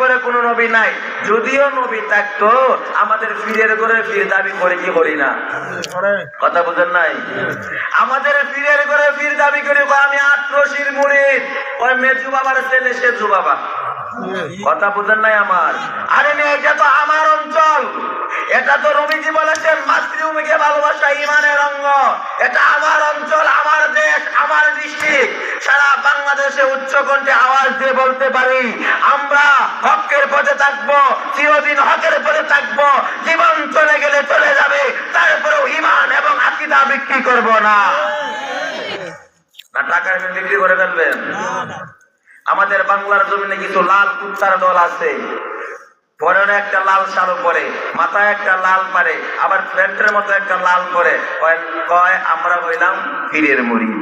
পরে কোনো নবী নাই। যদিও নবী থাকতো আমাদের পীরের ঘরে পীর দাবি করে কি করি না? কথা বুঝেন নাই? আমাদের পীরের ঘরে পীর দাবি করি আমি আটরশির মুরিদ, ওই মেজু বাবার ছেলে সেজু বাবা। কথা বুঝেন নাই আমার? আরে মেয়ে, এটা তো আমার অঞ্চল, এটা তো নবীজি বলেছেন মাতৃভূমিকে ভালোবাসা ঈমানের অঙ্গ। এটা আমার অঞ্চল, আমার দেশ, আমার ডিস্ট্রিক্ট। সারা বাংলাদেশে উচ্চ কণ্ঠে আওয়াজ দিয়ে বলতে পারি আমরা হকের পথে থাকবো, চিরদিন হকের পথে থাকবো। জীবন চলে গেলে চলে যাবে, তারপরেও ঈমান এবং আকীদা বিক্রি করব না। না টাকা বিক্রি করে ফেলবেন? আমাদের বাংলার জমিনে কিছু লাল কুত্তার দল আছে, পরনে একটা লাল শাড়ি পরে, মাথায় একটা লাল পারে, আবার প্যান্টের মতো একটা লাল পরে, কয় আমরা হইলাম পীরের মুরিদ।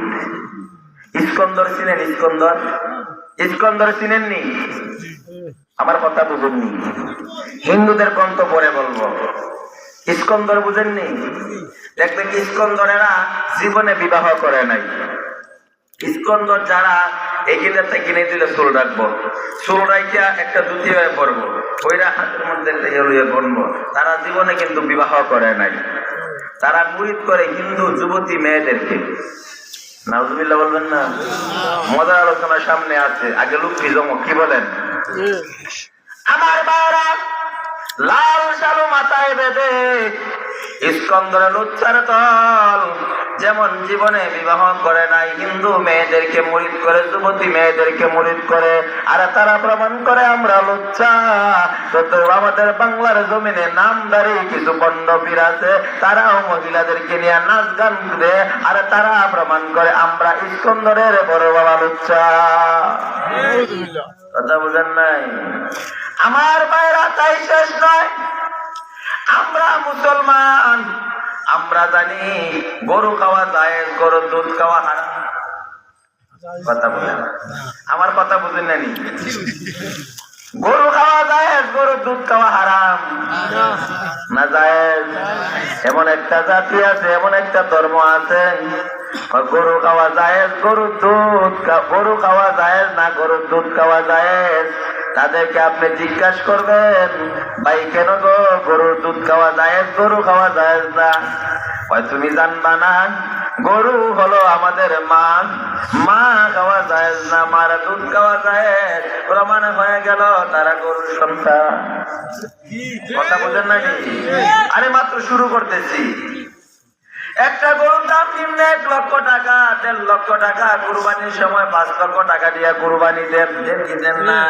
ইস্কন্দর চিনেন? Iskandar, Iskandar চিনেননি? আমার কথা বুঝেননি? হিন্দুদের কণ্ঠ পরে বলবো, ইস্কন্দর বুঝেননি? দেখবেন ইস্কন্দরেরা জীবনে বিবাহ করে নাই। ইস্কন্দর যারা এখানে কিনে দিলে চুল রাখবো, চুল রাইকা একটা ধুতি হয়ে পড়বো, ওইরা হাতের মধ্যে বনবো, তারা জীবনে কিন্তু বিবাহ করে নাই। তারা মুরিদ করে হিন্দু যুবতী মেয়েদেরকে। নাউজুবিল্লাহ বলবেন না? মজার আলোচনা সামনে আছে, আগে লুকি জমক। কি বলেন? আমার বাবা লাল শালু মাথায় বেঁধে ইস্কন্দরের লুচ্চার দল যেমন জীবনে বিবাহ করে নাই, হিন্দু মেয়েদেরকে মুরিদ করে, যুবতী মেয়েদেরকে মুরিদ করে, আর তারা প্রমাণ করে আমরা লুচ্চা। তো আমাদের বাংলার জমিনে নামদারি কিছু বন্ড পীর আছে, তারাও মহিলাদেরকে নিয়ে নাচ গান দেয়, আর তারা প্রমাণ করে আমরা ইস্কন্দরের বড় বাবা লুচ্চা। কথা বুঝেন নাই? আমার ভাইরা, তাই শেষ নয়, আমরা মুসলমান, আমরা জানি গরু খাওয়া জায়েজ, গরুর দুধ খাওয়া হারাম। কথা বলেন, আমার কথা বুঝেন না? গরু খাওয়া জায়েজ, গরুর দুধ খাওয়া হারাম না জায়েজ? এমন একটা জাতি আছে, এমন একটা ধর্ম আছে, গরু খাওয়া জায়েজ, গরুর দুধ, গরু খাওয়া জায়েজ না গরুর দুধ খাওয়া জায়েজ। তাদেরকে আপনি জিজ্ঞাসা করবেন, ভাই কেন গো গরুর দুধ খাওয়া জায়েজ, গরু খাওয়া জায়েজ না? তুমি জানবা না, গরু হলো আমাদের মা, মা খাওয়া জায়েজ না, মার দুধ খাওয়া জায়েজ। প্রমাণ হয়ে গেল তারা গরুর সন্তান। কথা বোঝেন নাকি? আরে মাত্র শুরু করতেছি। একটা গরুর দাম নিম্নে 1 লক্ষ টাকা, 1.5 লক্ষ টাকা। কুরবানির সময় 5 লক্ষ টাকা দিয়ে কুরবানি দেন, দেন কি দেন না?